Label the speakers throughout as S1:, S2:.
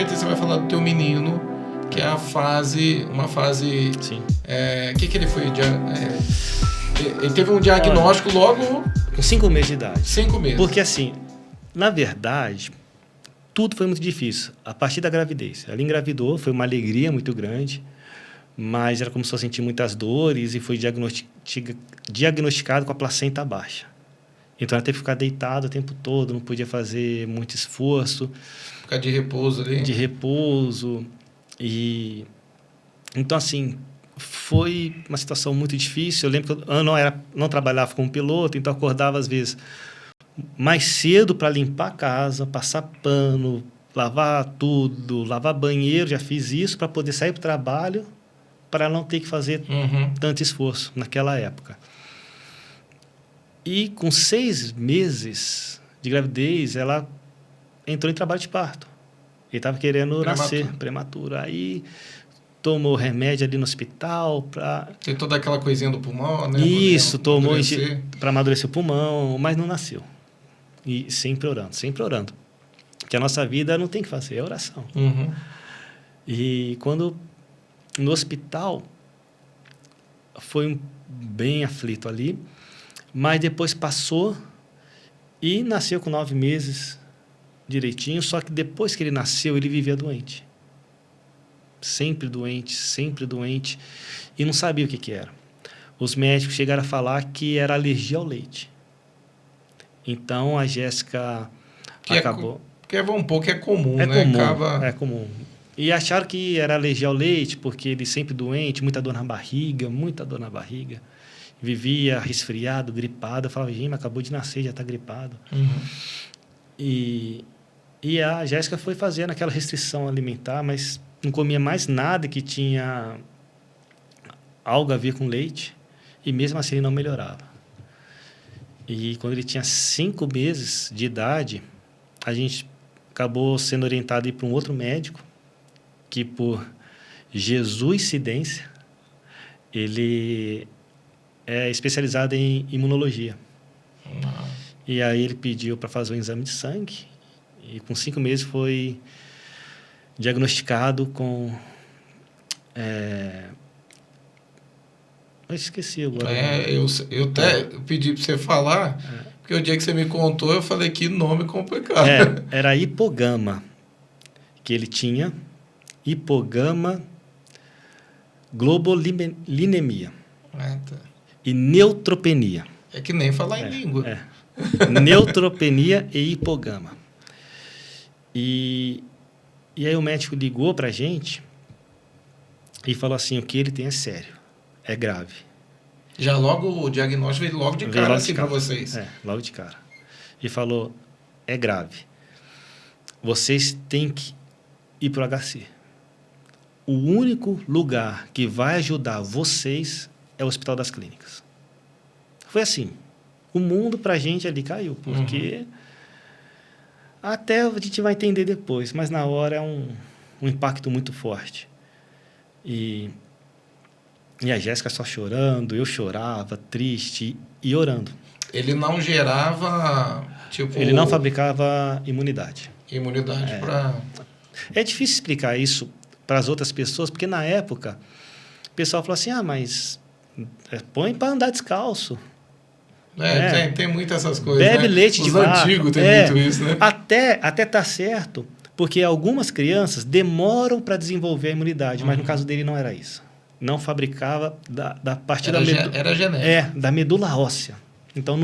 S1: certeza você vai falar do teu menino, que é uma fase...
S2: Sim.
S1: Que ele foi? Ele teve um diagnóstico logo...
S2: Com 5 meses de idade.
S1: 5 meses.
S2: Porque assim, na verdade, tudo foi muito difícil. A partir da gravidez. Ela engravidou, foi uma alegria muito grande, mas ela começou a sentir muitas dores e foi diagnosticado com a placenta baixa. Então, ela teve que ficar deitada o tempo todo, não podia fazer muito esforço.
S1: Ficar de repouso ali.
S2: De repouso. Então, assim, foi uma situação muito difícil. Eu lembro que eu não trabalhava como piloto, então eu acordava, às vezes, mais cedo para limpar a casa, passar pano, lavar tudo, lavar banheiro. Já fiz isso para poder sair para o trabalho, para não ter que fazer tanto esforço naquela época. E com 6 meses de gravidez, ela entrou em trabalho de parto. Ele estava querendo nascer prematuro. Aí tomou remédio ali no hospital para...
S1: Tem toda aquela coisinha do pulmão, né?
S2: Isso, tomou para amadurecer o pulmão, mas não nasceu. E sempre orando. Porque a nossa vida não tem que fazer, é oração. E quando no hospital, foi bem aflito ali, mas depois passou e nasceu com 9 meses direitinho, só que depois que ele nasceu, ele vivia doente. Sempre doente, e não sabia o que era. Os médicos chegaram a falar que era alergia ao leite. Então, a Jéssica acabou...
S1: Que é um pouco comum,
S2: né?
S1: Comum,
S2: É comum. E acharam que era alergia ao leite, porque ele sempre doente, muita dor na barriga. Vivia resfriado, gripado. Eu falava, gente, mas acabou de nascer, já está gripado. E a Jéssica foi fazendo aquela restrição alimentar, mas não comia mais nada que tinha algo a ver com leite, e mesmo assim ele não melhorava. E quando ele tinha 5 meses de idade, a gente acabou sendo orientado a ir para um outro médico, que por jesuicidência, ele é especializado em imunologia. E aí ele pediu para fazer um exame de sangue, e com 5 meses foi diagnosticado com... eu esqueci agora.
S1: Eu até pedi para você falar, porque o dia que você me contou, eu falei que nome complicado.
S2: Era hipogama, que ele tinha, hipogama globolinemia e neutropenia.
S1: É que nem falar em língua.
S2: Neutropenia e hipogama. E aí o médico ligou para a gente e falou assim, o que ele tem é sério, é grave.
S1: Já logo o diagnóstico veio logo de cara assim para vocês.
S2: Logo de cara. E falou, é grave. Vocês têm que ir para o HC. O único lugar que vai ajudar vocês é o Hospital das Clínicas. Foi assim. O mundo para a gente ali caiu, porque... Até a gente vai entender depois, mas na hora é um impacto muito forte. E a Jéssica só chorando, eu chorava, triste e orando.
S1: Ele não gerava,
S2: Ele não fabricava imunidade.
S1: Imunidade para...
S2: É difícil explicar isso para as outras pessoas, porque na época o pessoal falou assim, põe para andar descalço.
S1: Tem muitas essas coisas,
S2: Bebe leite de vaca.
S1: Os antigos tem muito isso, né?
S2: Até tá certo, porque algumas crianças demoram para desenvolver a imunidade, mas no caso dele não era isso. Não fabricava da partir da medula...
S1: Era genético.
S2: Da medula óssea. Então,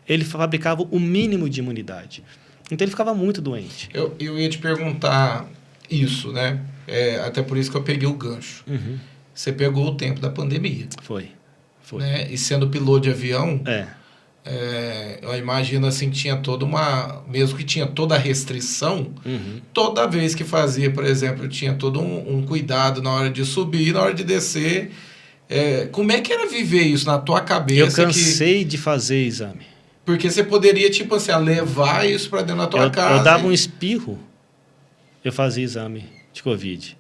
S2: ele fabricava o mínimo de imunidade. Então, ele ficava muito doente.
S1: Eu ia te perguntar isso, né? Até por isso que eu peguei o gancho. Você pegou o tempo da pandemia.
S2: Foi.
S1: Né? E sendo piloto de avião, eu imagino assim, tinha toda mesmo que tinha toda a restrição, toda vez que fazia, por exemplo, tinha todo um cuidado na hora de subir e na hora de descer. Como é que era viver isso na tua cabeça?
S2: Eu cansei de fazer exame.
S1: Porque você poderia, tipo assim, levar isso para dentro da tua casa.
S2: Eu dava um espirro, eu fazia exame de Covid.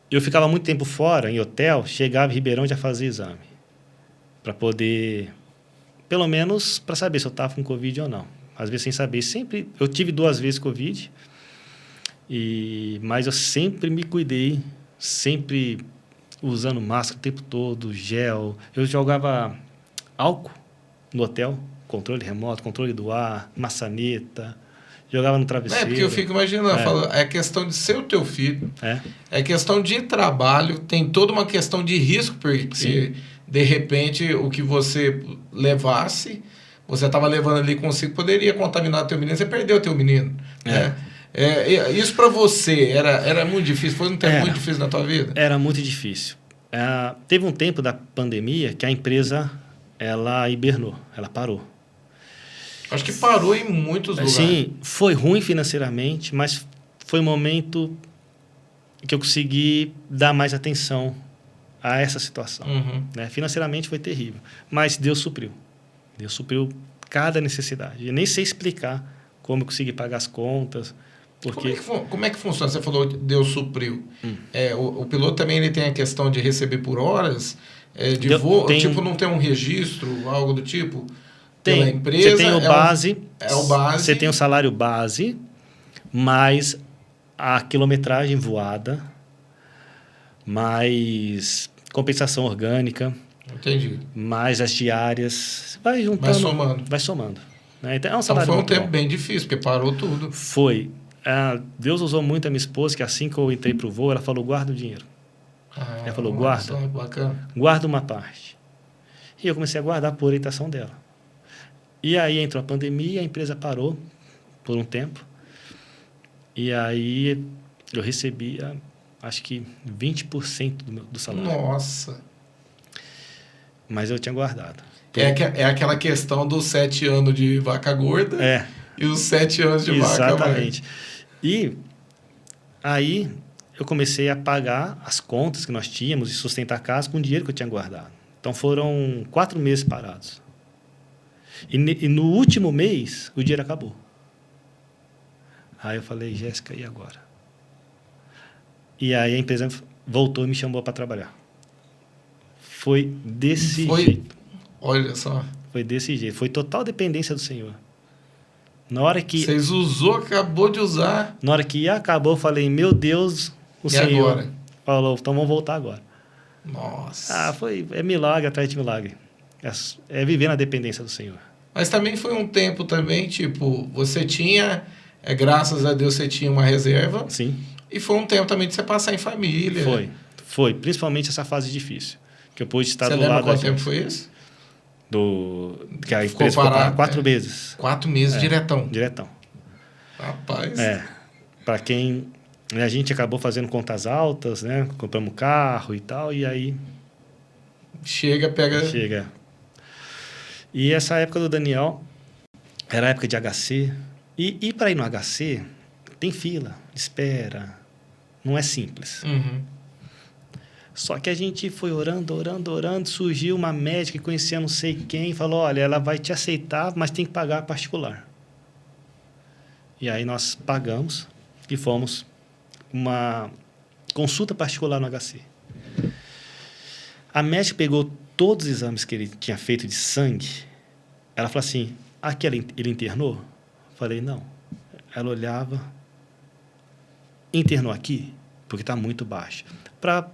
S2: Eu ficava muito tempo fora, em hotel, chegava em Ribeirão e já fazia exame. Para poder, pelo menos, para saber se eu estava com Covid ou não. Às vezes sem saber. Eu tive 2 vezes Covid. Mas eu sempre me cuidei, sempre usando máscara o tempo todo, gel. Eu jogava álcool no hotel, controle remoto, controle do ar, maçaneta, jogava no travesseiro.
S1: Porque eu fico imaginando, falo, é questão de ser o teu filho, é questão de trabalho, tem toda uma questão de risco, porque de repente o que você levasse, você estava levando ali consigo, poderia contaminar teu menino, você perdeu teu menino, né? Isso para você era muito difícil? Foi um tempo muito difícil na tua vida?
S2: Era muito difícil. Teve um tempo da pandemia que a empresa ela hibernou, ela parou.
S1: Acho que parou em muitos lugares.
S2: Sim, foi ruim financeiramente, mas foi um momento que eu consegui dar mais atenção a essa situação. Né? Financeiramente foi terrível, mas Deus supriu. Deus supriu cada necessidade. Eu nem sei explicar como eu consegui pagar as contas. Porque...
S1: Como é que funciona? Você falou que Deus supriu. O piloto também ele tem a questão de receber por horas, de voo, tipo, não tem um registro, algo do tipo?
S2: Tem.
S1: Pela empresa,
S2: você tem o base.
S1: O base.
S2: Você tem o salário base, mais a quilometragem voada, mais compensação orgânica.
S1: Entendi.
S2: Mais as diárias. Vai juntando.
S1: Vai somando.
S2: Vai somando. Né? Então, foi
S1: um tempo bem difícil, porque parou tudo.
S2: Foi. Deus usou muito a minha esposa, que assim que eu entrei para o voo, ela falou, guarda o dinheiro. Ela falou, guarda uma parte. E eu comecei a guardar por orientação dela. E aí entrou a pandemia, a empresa parou por um tempo. E aí eu recebia, acho que 20% do salário.
S1: Nossa!
S2: Mas eu tinha guardado.
S1: É aquela questão dos 7 anos de vaca gorda e os 7 anos de vaca magra.
S2: Exatamente. E aí eu comecei a pagar as contas que nós tínhamos e sustentar a casa com o dinheiro que eu tinha guardado. Então foram 4 meses parados. E no último mês o dinheiro acabou. Aí eu falei, Jéssica, e agora? E aí a empresa voltou e me chamou para trabalhar. Foi desse jeito.
S1: Olha só.
S2: Foi desse jeito. Foi total dependência do Senhor. Na hora que...
S1: Vocês acabou de usar.
S2: Na hora que acabou, eu falei, meu Deus, o Senhor
S1: agora?
S2: Falou, então vamos voltar agora.
S1: Nossa.
S2: É milagre atrás de milagre. É viver na dependência do Senhor.
S1: Mas também foi um tempo também, tipo, você tinha, graças a Deus, você tinha uma reserva.
S2: Sim.
S1: E foi um tempo também de você passar em família.
S2: Foi. Principalmente essa fase difícil. Que eu pude estar do lado da gente.
S1: Você lembra quanto tempo foi isso?
S2: Que a empresa ficou parada 4 meses.
S1: 4 meses, diretão.
S2: Diretão.
S1: Rapaz.
S2: Para quem... A gente acabou fazendo contas altas, né? Compramos carro e tal, e aí...
S1: Chega.
S2: E essa época do Daniel era a época de HC. E para ir no HC, tem fila, espera. Não é simples. Só que a gente foi orando. Surgiu uma médica que conhecia não sei quem. Falou, olha, ela vai te aceitar, mas tem que pagar particular. E aí nós pagamos e fomos uma consulta particular no HC. A médica pegou todos os exames que ele tinha feito de sangue. Ela falou assim, aqui ele internou? Falei, não. Ela olhava, internou aqui, porque está muito baixo. Para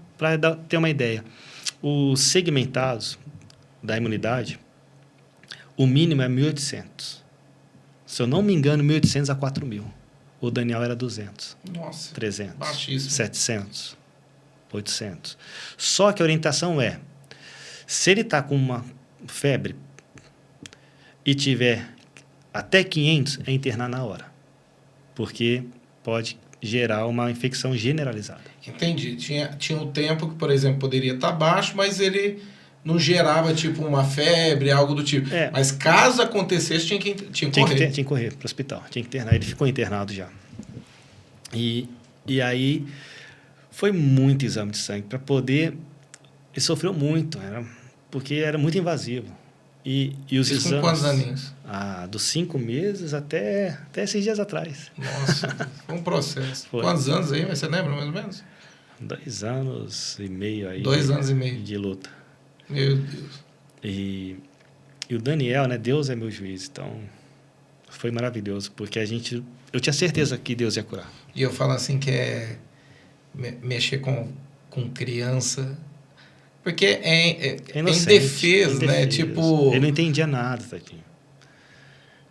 S2: ter uma ideia, os segmentados da imunidade, o mínimo é 1.800. Se eu não me engano, 1.800 a 4.000. O Daniel era 200.
S1: Nossa,
S2: 300.
S1: Baixíssimo.
S2: 700. 800. Só que a orientação é, se ele está com uma febre e tiver até 500, é internar na hora. Porque pode gerar uma infecção generalizada.
S1: Entendi. Tinha um tempo que, por exemplo, poderia estar baixo, mas ele não gerava tipo uma febre, algo do tipo. Mas caso acontecesse, tinha que correr.
S2: Tinha que correr para o hospital, tinha que internar. Ele ficou internado já. E aí foi muito exame de sangue para poder... Ele sofreu muito, porque era muito invasivo. E os
S1: Isso
S2: exames...
S1: com quantos aninhos?
S2: Dos 5 meses até esses dias atrás.
S1: Nossa, foi um processo. Quantos anos aí? Você lembra mais ou menos?
S3: 2 anos e meio aí.
S1: 2 anos e meio.
S3: De luta.
S1: Meu Deus.
S2: E o Daniel, né? Deus é meu juiz. Então, foi maravilhoso, porque eu tinha certeza que Deus ia curar.
S1: E eu falo assim que é mexer com criança, porque é indefeso, né? Tipo...
S2: Ele não entendia nada, tadinho.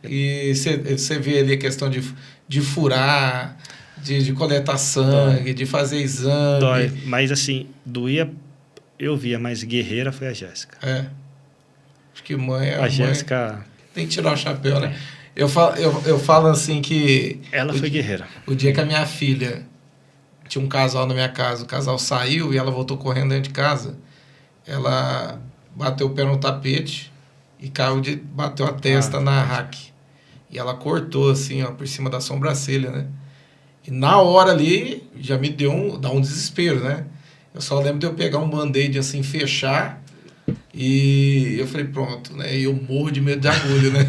S1: E você vê ali a questão de furar, de coletar sangue, de fazer exame.
S2: Dói, mas assim, doía, eu via, mas guerreira foi a Jéssica.
S1: Acho que mãe é
S2: a Jéssica.
S1: Tem que tirar o chapéu, né? Eu falo assim que...
S2: Ela foi guerreira.
S1: O dia que a minha filha... Tinha um casal na minha casa, o casal saiu e ela voltou correndo dentro de casa. Ela bateu o pé no tapete e bateu a testa na raque. E ela cortou assim, ó, por cima da sobrancelha, né? E na hora ali, já me deu um desespero, né? Eu só lembro de eu pegar um band-aid assim, fechar, e eu falei, pronto, né? E eu morro de medo de agulha, né?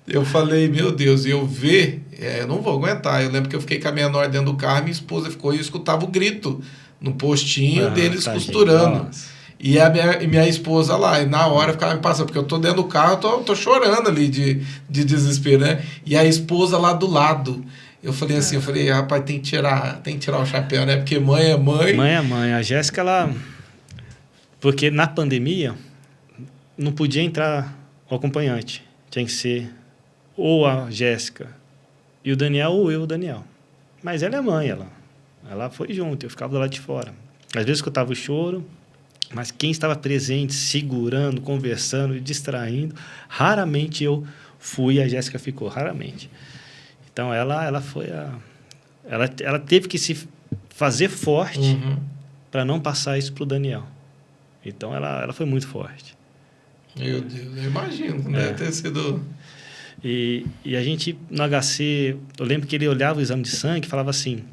S1: Eu falei, meu Deus, e eu eu não vou aguentar. Eu lembro que eu fiquei com a menor dentro do carro, minha esposa ficou e eu escutava o grito no postinho deles costurando. E minha esposa lá, e na hora ficava me passando, porque eu tô dentro do carro, tô chorando ali de desespero, né? E a esposa lá do lado. Eu falei assim, rapaz, tem que tirar o chapéu, né? Porque mãe é mãe.
S2: Mãe é mãe. A Jéssica, ela... Porque na pandemia, não podia entrar o acompanhante. Tinha que ser ou a Jéssica e o Daniel, ou eu e o Daniel. Mas ela é mãe, ela foi junto, eu ficava do lado de fora. Às vezes eu escutava o choro, mas quem estava presente, segurando, conversando, distraindo, raramente eu fui e a Jéssica ficou, raramente. Então, ela foi ela teve que se fazer forte para não passar isso para o Daniel. Então, ela foi muito forte.
S1: Meu Deus, eu imagino, né? Ter sido...
S2: E a gente, no HC, eu lembro que ele olhava o exame de sangue e falava assim,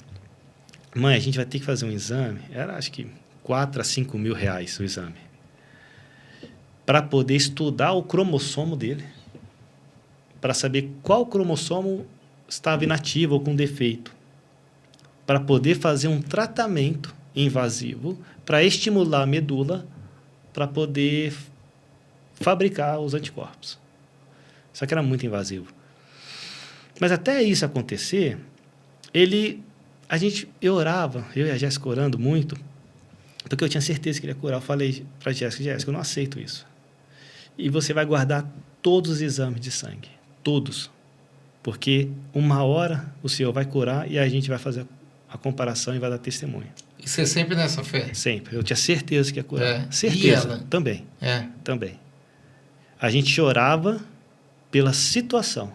S2: mãe, a gente vai ter que fazer um exame. Era, acho que, 4 a 5 mil reais o exame. Para poder estudar o cromossomo dele. Para saber qual cromossomo estava inativo ou com defeito. Para poder fazer um tratamento invasivo para estimular a medula para poder fabricar os anticorpos. Só que era muito invasivo. Mas até isso acontecer, eu orava, eu e a Jéssica orando muito, porque eu tinha certeza que ele ia curar. Eu falei para a Jéssica, eu não aceito isso. E você vai guardar todos os exames de sangue, todos. Porque uma hora o Senhor vai curar e a gente vai fazer a comparação e vai dar testemunho.
S1: E você sempre nessa fé?
S2: Sempre. Eu tinha certeza que ia curar. Certeza. E ela? Também. Também. A gente chorava pela situação.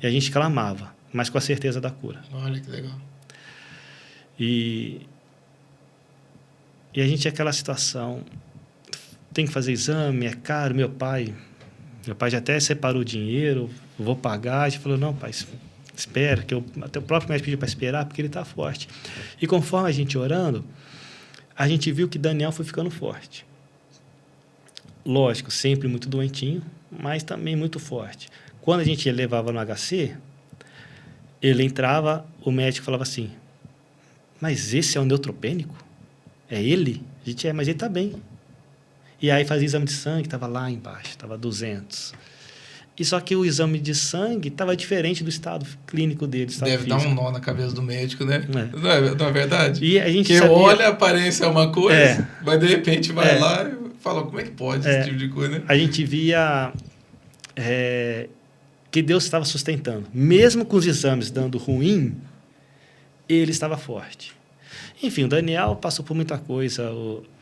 S2: E a gente clamava, mas com a certeza da cura.
S1: Olha que legal.
S2: E a gente tinha aquela situação, tem que fazer exame, é caro, meu pai já até separou o dinheiro, vou pagar. A gente falou, não, pai, espera, até o próprio médico pediu para esperar, porque ele está forte. E conforme a gente orando, a gente viu que Daniel foi ficando forte. Lógico, sempre muito doentinho, mas também muito forte. Quando a gente levava no HC, ele entrava, o médico falava assim, mas esse é o neutropênico? É ele? A gente, mas ele está bem. E aí fazia exame de sangue, estava lá embaixo, estava 200. E só que o exame de sangue estava diferente do estado clínico dele.
S1: Deve dar um nó na cabeça do médico, né? Não é verdade?
S2: E a gente
S1: porque olha, a aparência é uma coisa, mas de repente vai lá e fala, como é que pode esse tipo de coisa, né?
S2: A gente via que Deus estava sustentando. Mesmo com os exames dando ruim, ele estava forte. Enfim, o Daniel passou por muita coisa.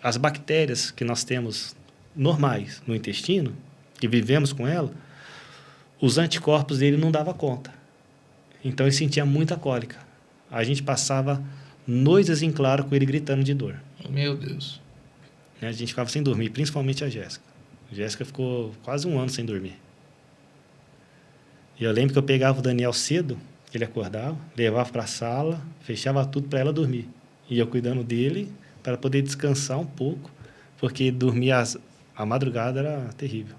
S2: As bactérias que nós temos normais no intestino, que vivemos com ela, os anticorpos dele não davam conta. Então, ele sentia muita cólica. A gente passava noites em claro com ele gritando de dor.
S1: Meu Deus.
S2: A gente ficava sem dormir, principalmente a Jéssica. A Jéssica ficou quase 1 ano sem dormir. E eu lembro que eu pegava o Daniel cedo, ele acordava, levava para a sala, fechava tudo para ela dormir. E eu cuidando dele para poder descansar um pouco, porque dormir a madrugada era terrível.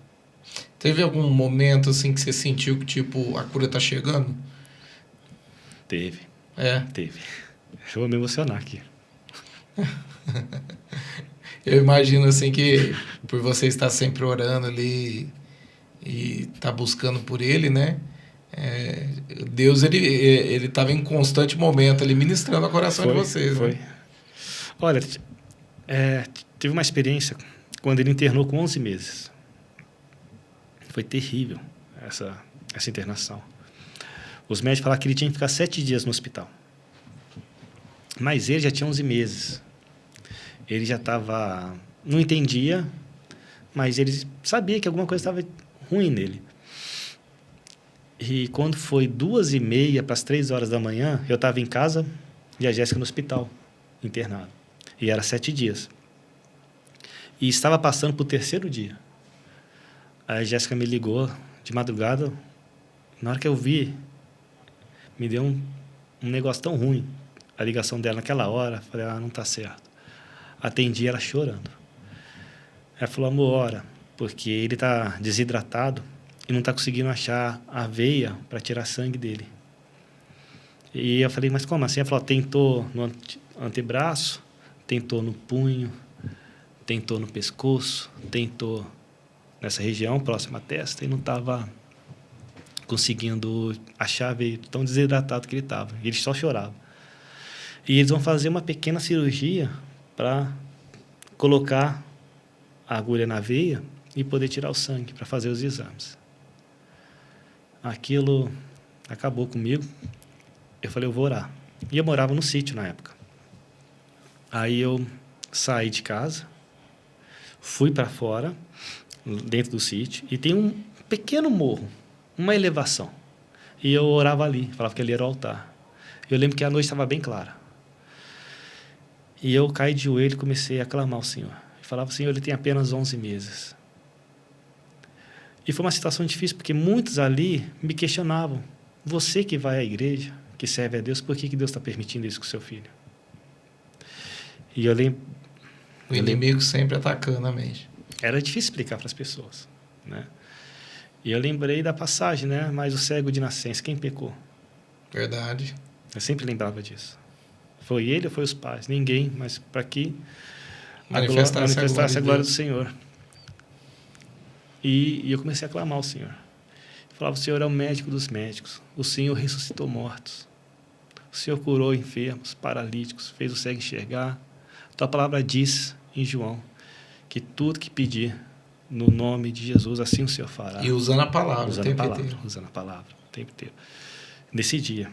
S1: Teve algum momento assim que você sentiu que tipo a cura está chegando?
S2: Teve. Teve. Eu vou me emocionar aqui.
S1: Eu imagino assim que por você estar sempre orando ali e estar buscando por ele, né? Deus, ele estava em constante momento ali, ministrando o coração de vocês.
S2: Foi.
S1: Né?
S2: Olha, teve uma experiência quando ele internou com 11 meses. Foi terrível essa internação. Os médicos falaram que ele tinha que ficar 7 dias no hospital. Mas ele já tinha 11 meses. Ele já estava... Não entendia, mas ele sabia que alguma coisa estava ruim nele. E quando foi 2h30 para as 3 horas da manhã, eu estava em casa e a Jéssica no hospital, internada. E era 7 dias. E estava passando para o 3º dia. Aí a Jéssica me ligou de madrugada. Na hora que eu vi, me deu um negócio tão ruim. A ligação dela naquela hora, falei, não está certo. Atendi ela chorando. Ela falou, amor, ora, porque ele está desidratado e não está conseguindo achar a veia para tirar sangue dele. E eu falei, mas como assim? Ela falou, tentou no antebraço, tentou no punho, tentou no pescoço, tentou nessa região, próxima à testa, e não estava conseguindo achar a veia, tão desidratado que ele estava. Ele só chorava. E eles vão fazer uma pequena cirurgia para colocar a agulha na veia e poder tirar o sangue para fazer os exames. Aquilo acabou comigo. Eu falei, eu vou orar. E eu morava no sítio na época. Aí eu saí de casa, fui para fora, dentro do sítio, e tem um pequeno morro, uma elevação. E eu orava ali, falava que ali era o altar. Eu lembro que a noite estava bem clara. E eu caí de joelho e comecei a clamar ao Senhor. Eu falava, Senhor, ele tem apenas 11 meses. E foi uma situação difícil, porque muitos ali me questionavam. Você que vai à igreja, que serve a Deus, por que Deus está permitindo isso com o seu filho? E eu lembro...
S1: O inimigo sempre atacando a mente.
S2: Era difícil explicar para as pessoas, né? E eu lembrei da passagem, né? Mas o cego de nascença, quem pecou?
S1: Verdade.
S2: Eu sempre lembrava disso. Foi ele ou foi os pais? Ninguém, mas para que manifestasse a glória do Senhor. E eu comecei a clamar ao Senhor. Eu falava, o Senhor é o médico dos médicos. O Senhor ressuscitou mortos. O Senhor curou enfermos, paralíticos, fez o cego enxergar. Tua palavra diz em João que tudo que pedir no nome de Jesus, assim o Senhor fará.
S1: E usando a palavra
S2: o tempo inteiro. Usando a palavra o tempo inteiro. Nesse dia,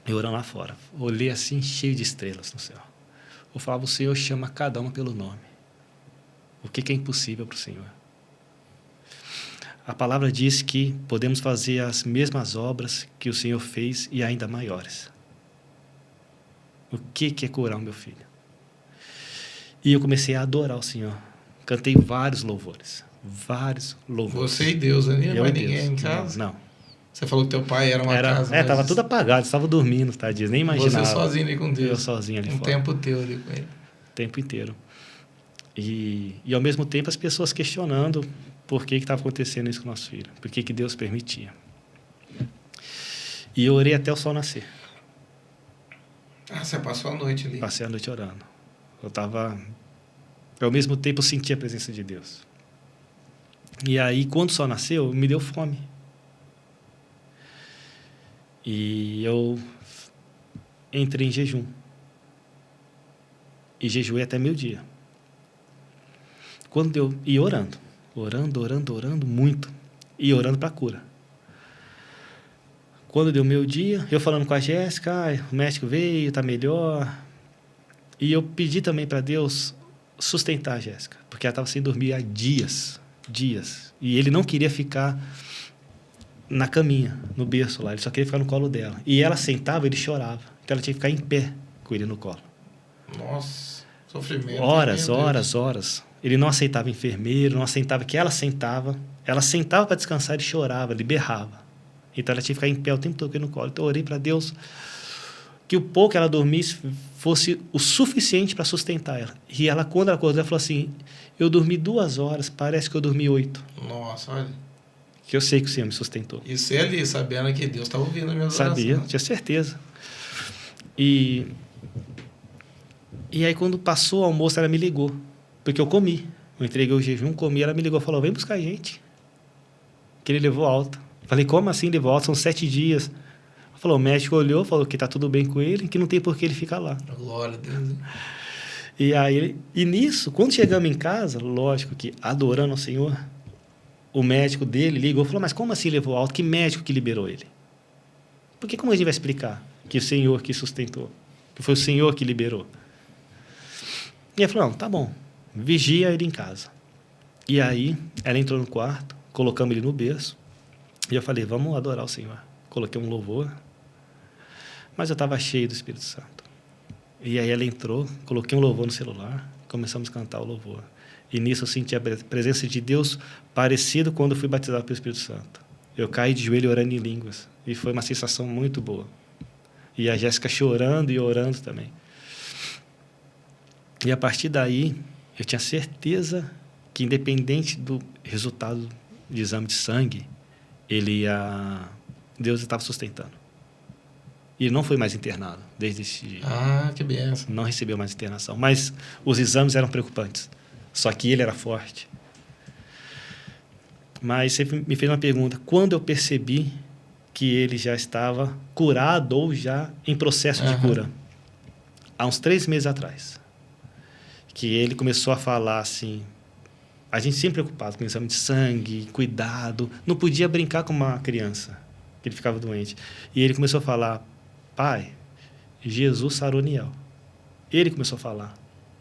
S2: eu orando lá fora, olhei assim, cheio de estrelas no céu. Eu falava, o Senhor chama cada uma pelo nome. O que é impossível para o Senhor? A palavra diz que podemos fazer as mesmas obras que o Senhor fez e ainda maiores. O que é curar o meu filho? E eu comecei a adorar o Senhor. Cantei vários louvores. Vários louvores.
S1: Você e Deus, né? Não
S2: mais
S1: ninguém em casa?
S2: Não.
S1: Você falou que teu pai era uma casa...
S2: Estava tudo apagado, estava dormindo, tadinho, nem imaginava.
S1: Você sozinho ali com Deus.
S2: Eu sozinho ali fora.
S1: Um tempo teu ali com ele.
S2: O tempo inteiro. E ao mesmo tempo as pessoas questionando por que estava acontecendo isso com o nosso filho. Por que Deus permitia. E eu orei até o sol nascer.
S1: Você passou a noite ali.
S2: Passei a noite orando. Ao mesmo tempo eu senti a presença de Deus. E aí, quando o sol nasceu, me deu fome. E eu entrei em jejum. E jejuei até meio-dia. E orando muito. E orando para a cura. Quando deu meio-dia, eu falando com a Jéssica, o médico veio, está melhor. E eu pedi também para Deus sustentar a Jéssica, porque ela estava sem dormir há dias. E ele não queria ficar na caminha, no berço lá, ele só queria ficar no colo dela. E ela sentava, ele chorava. Então ela tinha que ficar em pé com ele no colo.
S1: Nossa, sofrimento.
S2: Horas. Ele não aceitava enfermeiro, não aceitava que ela sentava. Ela sentava para descansar, ele chorava, ele berrava. Então ela tinha que ficar em pé o tempo todo com ele no colo. Então eu orei para Deus que o pouco que ela dormisse fosse o suficiente para sustentar ela. E ela, quando ela acordou, ela falou assim, eu dormi 2 horas, parece que eu dormi 8.
S1: Nossa, olha.
S2: Que eu sei que o Senhor me sustentou.
S1: E você ali, sabendo que Deus estava ouvindo a minha oração.
S2: Sabia, tinha certeza. E aí, quando passou o almoço, ela me ligou. Porque eu comi. Eu entreguei o jejum, comi, ela me ligou e falou, vem buscar a gente. Que ele levou alta. Falei, como assim ele volta? São 7 dias. Falou, o médico olhou, falou que está tudo bem com ele, que não tem por que ele ficar lá.
S1: Glória a Deus.
S2: E nisso, quando chegamos em casa, lógico que adorando ao Senhor, o médico dele ligou e falou, mas como assim levou alta? Que médico que liberou ele? Porque como a gente vai explicar que o Senhor que sustentou? Que foi o Senhor que liberou? E ele falou, não, tá bom, vigia ele em casa. E aí, ela entrou no quarto, colocamos ele no berço, e eu falei, vamos adorar o Senhor. Coloquei um louvor, mas eu estava cheio do Espírito Santo. E aí ela entrou, coloquei um louvor no celular, começamos a cantar o louvor. E nisso eu senti a presença de Deus parecido quando eu fui batizado pelo Espírito Santo. Eu caí de joelho orando em línguas, e foi uma sensação muito boa. E a Jéssica chorando e orando também. E a partir daí, eu tinha certeza que, independente do resultado de exame de sangue, Deus estava sustentando. E ele não foi mais internado desde esse dia.
S1: Que benção.
S2: Não recebeu mais internação. Mas os exames eram preocupantes. Só que ele era forte. Mas você me fez uma pergunta. Quando eu percebi que ele já estava curado ou já em processo de cura? Há uns 3 meses atrás. Que ele começou a falar assim... A gente sempre preocupado com o exame de sangue, cuidado. Não podia brincar com uma criança, que ele ficava doente. E ele começou a falar, pai, Jesus sarou Niel. Ele começou a falar.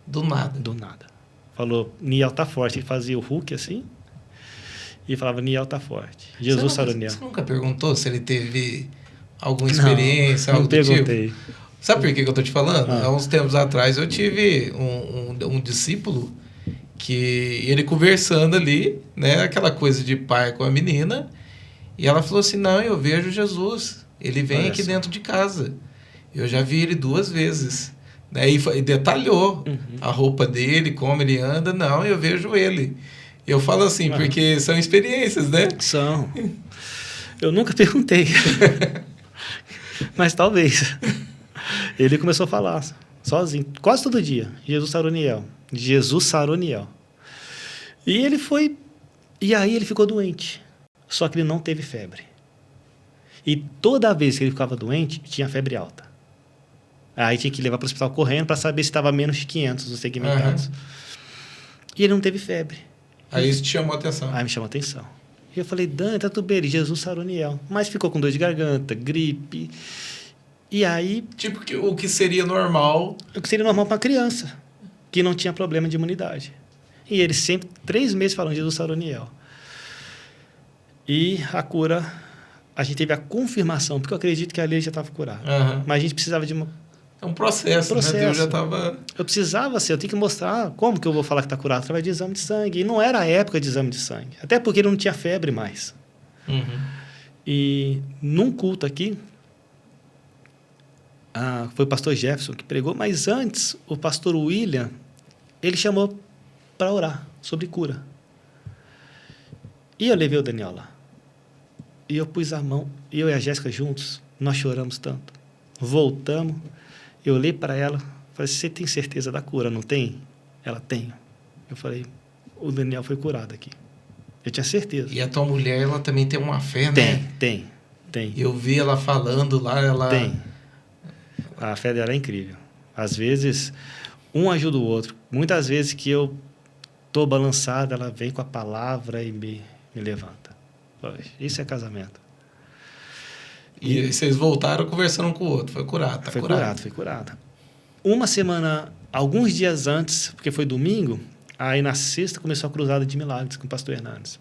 S1: Do nada.
S2: Do nada. Falou, Niel tá forte. Ele fazia o Hulk assim, e falava, Niel tá forte. Jesus sarou Niel.
S1: Você nunca perguntou se ele teve alguma experiência, algo
S2: do
S1: perguntei. Tipo? Sabe por que eu estou te falando? Há uns tempos atrás eu tive um discípulo que ele conversando ali, né, aquela coisa de pai com a menina, e ela falou assim, não, eu vejo Jesus, ele vem aqui dentro de casa, eu já vi ele 2 vezes, né, e detalhou a roupa dele, como ele anda, não, eu vejo ele. Eu falo assim, porque são experiências, né?
S2: São. Eu nunca perguntei, mas talvez. Ele começou a falar sozinho, quase todo dia, Jesus sarou Niel. Jesus sarou Niel. E ele foi... E aí ele ficou doente. Só que ele não teve febre. E toda vez que ele ficava doente, tinha febre alta. Aí tinha que levar para o hospital correndo para saber se estava menos de 500 os segmentados. E ele não teve febre.
S1: Aí isso te chamou a atenção.
S2: Aí me chamou a atenção. E eu falei, Dani, tá tudo bem. Jesus sarou Niel. Mas ficou com dor de garganta, gripe... E aí...
S1: Tipo, o que seria normal...
S2: O que seria normal para uma criança, que não tinha problema de imunidade. E ele sempre, 3 meses falando, Jesus sarou Niel. E a cura, a gente teve a confirmação, porque eu acredito que ali ele já estava curado. Mas a gente precisava de uma...
S1: É um processo, né? Deus já estava...
S2: Eu precisava ser, eu tenho que mostrar como que eu vou falar que está curado através de exame de sangue. E não era a época de exame de sangue. Até porque ele não tinha febre mais. E num culto aqui, foi o pastor Jefferson que pregou, mas antes o pastor William, ele chamou para orar sobre cura. E eu levei o Daniel lá. E eu pus a mão, eu e a Jéssica juntos, nós choramos tanto. Voltamos, eu olhei para ela, falei, você tem certeza da cura, não tem? Ela, tem. Eu falei, o Daniel foi curado aqui. Eu tinha certeza.
S1: E a tua mulher, ela também tem uma fé, né?
S2: Tem.
S1: Eu vi ela falando lá, ela...
S2: Tem. A fé dela é incrível. Às vezes, um ajuda o outro. Muitas vezes que eu estou balançado, ela vem com a palavra e me levanta. Isso é casamento.
S1: E vocês voltaram conversando um com o outro. Foi curado,
S2: Foi curado. Uma semana, alguns dias antes, porque foi domingo, aí na sexta começou a cruzada de milagres com o pastor Hernandes.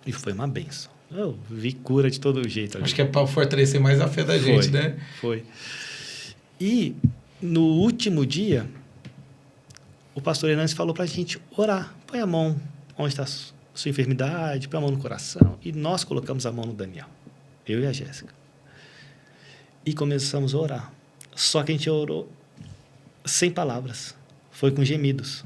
S2: E foi uma bênção. Eu vi cura de todo jeito.
S1: Acho que é para fortalecer mais a fé da gente, né?
S2: Foi. E no último dia, o pastor Hernandes falou para a gente orar. Põe a mão onde está a sua enfermidade, põe a mão no coração. E nós colocamos a mão no Daniel, eu e a Jéssica. E começamos a orar. Só que a gente orou sem palavras. Foi com gemidos.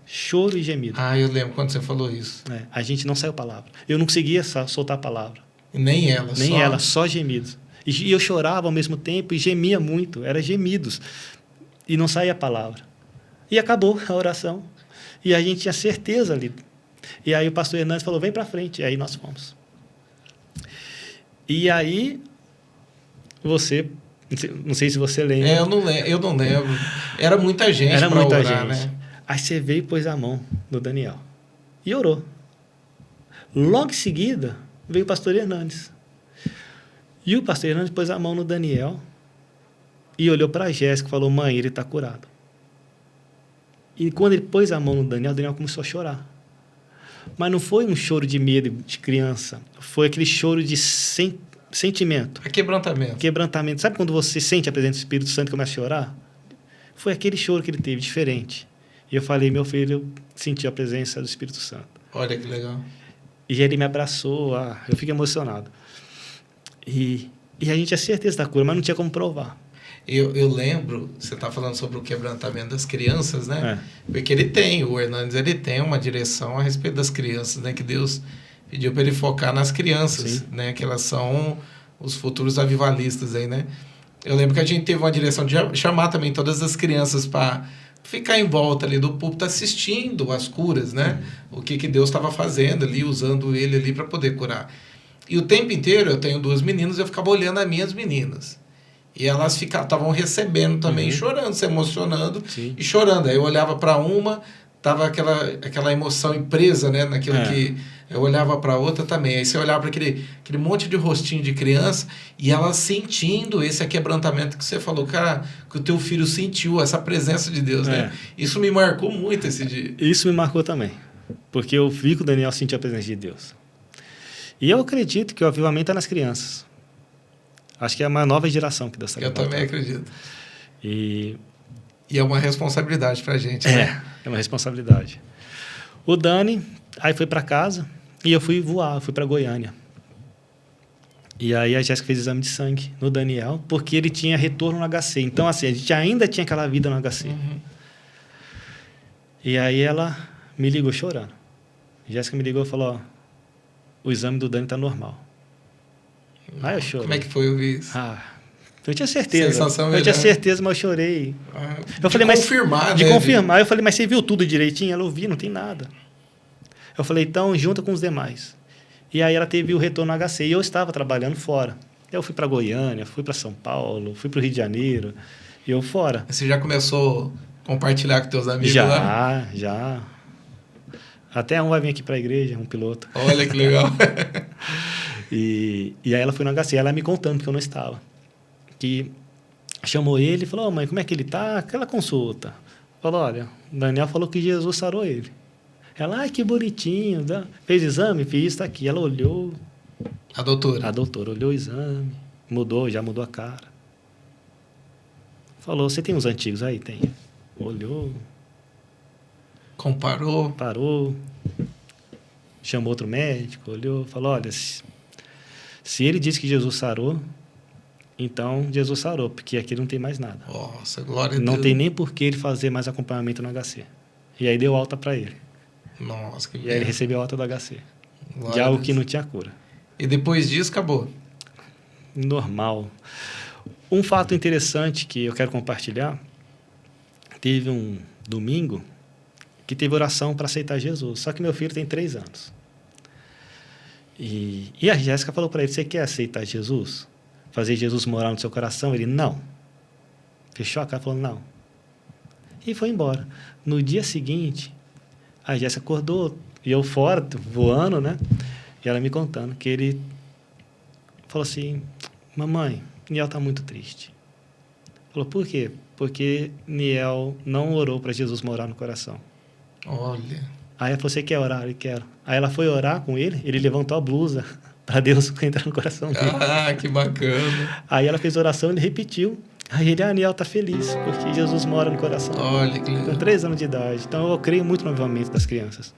S2: Choro e gemido.
S1: Eu lembro quando você falou isso.
S2: A gente não saiu palavra. Eu não conseguia soltar a palavra.
S1: E nem ela.
S2: Só gemidos. E eu chorava ao mesmo tempo e gemia muito. Era gemidos. E não saía a palavra. E acabou a oração. E a gente tinha certeza ali. E aí o pastor Hernandes falou, vem para frente. E aí nós fomos. E aí, você... Não sei se você lembra.
S1: Eu não lembro. Era muita gente para orar, né?
S2: Aí você veio e pôs a mão no Daniel. E orou. Logo em seguida, veio o pastor Hernandes. E o pastor Hernandes pôs a mão no Daniel e olhou para a Jéssica e falou, mãe, ele está curado. E quando ele pôs a mão no Daniel, o Daniel começou a chorar. Mas não foi um choro de medo de criança. Foi aquele choro de sentimento.
S1: É quebrantamento.
S2: Quebrantamento. Sabe quando você sente a presença do Espírito Santo e começa a chorar? Foi aquele choro que ele teve, diferente. E eu falei, meu filho sentiu a presença do Espírito Santo.
S1: Olha que legal.
S2: E ele me abraçou, eu fico emocionado. E a gente tinha certeza da cura, mas não tinha como provar.
S1: Eu lembro, você está falando sobre o quebrantamento das crianças, né? Porque o Hernandes, ele tem uma direção a respeito das crianças, né? Que Deus pediu para ele focar nas crianças, sim, né? Que elas são os futuros avivalistas aí, né? Eu lembro que a gente teve uma direção de chamar também todas as crianças para ficar em volta ali do púlpito assistindo as curas, né? O que Deus estava fazendo ali, usando ele ali para poder curar. E o tempo inteiro, eu tenho 2 meninas, eu ficava olhando as minhas meninas. E elas estavam recebendo também, chorando, se emocionando, sim, e chorando. Aí eu olhava para uma, tava aquela emoção presa, né, naquilo que eu olhava para outra também. Aí você olhava para aquele monte de rostinho de criança e elas sentindo esse quebrantamento que você falou, cara, que o teu filho sentiu, essa presença de Deus, né? Isso me marcou muito esse dia.
S2: Isso me marcou também, porque eu vi que o Daniel sentiu a presença de Deus. E eu acredito que o avivamento é nas crianças. Acho que é uma nova geração que Deus está levantando.
S1: Eu também acredito.
S2: E
S1: é uma responsabilidade para a gente, né?
S2: É uma responsabilidade. O Dani, aí foi para casa e eu fui voar, fui para Goiânia. E aí a Jéssica fez exame de sangue no Daniel, porque ele tinha retorno no HC. Então, assim, a gente ainda tinha aquela vida no HC. E aí ela me ligou chorando. A Jéssica me ligou e falou, ó, o exame do Dani está normal. Aí eu chorei.
S1: Como é que foi ouvir isso?
S2: Eu tinha certeza.
S1: Sensação
S2: eu tinha certeza, mas eu chorei. Eu falei,
S1: confirmar,
S2: de
S1: né?
S2: confirmar. Eu falei, mas você viu tudo direitinho? Ela ouviu, não tem nada. Eu falei, então, junta com os demais. E aí ela teve o retorno no HC. E eu estava trabalhando fora. Eu fui para Goiânia, fui para São Paulo, fui para o Rio de Janeiro. E eu fora.
S1: Você já começou a compartilhar com teus amigos
S2: lá? Já. Até um vai vir aqui para a igreja, um piloto.
S1: Olha que legal.
S2: E aí ela foi no HC, ela me contando, porque eu não estava. Que chamou ele e falou, mãe, como é que ele está? Aquela consulta. Falou, olha, o Daniel falou que Jesus sarou ele. Ela, que bonitinho. Fez exame? Fiz, está aqui. Ela olhou.
S1: A doutora?
S2: A doutora olhou o exame, já mudou a cara. Falou, você tem uns antigos aí? Tem. Olhou.
S1: Comparou.
S2: Parou. Chamou outro médico, olhou, falou, olha, se ele disse que Jesus sarou, então Jesus sarou, porque aqui não tem mais nada.
S1: Nossa, glória a Deus.
S2: Não tem nem por que ele fazer mais acompanhamento no HC. E aí deu alta para ele.
S1: Nossa, que
S2: E aí ele recebeu alta do HC.
S1: Glória
S2: de algo que não tinha cura.
S1: E depois disso, acabou?
S2: Normal. Um fato interessante que eu quero compartilhar, teve um domingo que teve oração para aceitar Jesus. Só que meu filho tem 3 anos. E a Jéssica falou para ele, você quer aceitar Jesus? Fazer Jesus morar no seu coração? Ele, não. Fechou a cara e falou, não. E foi embora. No dia seguinte, a Jéssica acordou, e eu fora, voando, né? E ela me contando que ele falou assim, mamãe, Niel está muito triste. Falou, por quê? Porque Niel não orou para Jesus morar no coração.
S1: Olha.
S2: Aí ela falou, você quer orar? Ele quer. Aí ela foi orar com ele levantou a blusa para Deus entrar no coração dele.
S1: Que bacana.
S2: Aí ela fez oração, ele repetiu. Aí ele, Niel está feliz, porque Jesus mora no coração.
S1: Olha que legal.
S2: Com 3 anos de idade. Então eu creio muito no avivamento das crianças.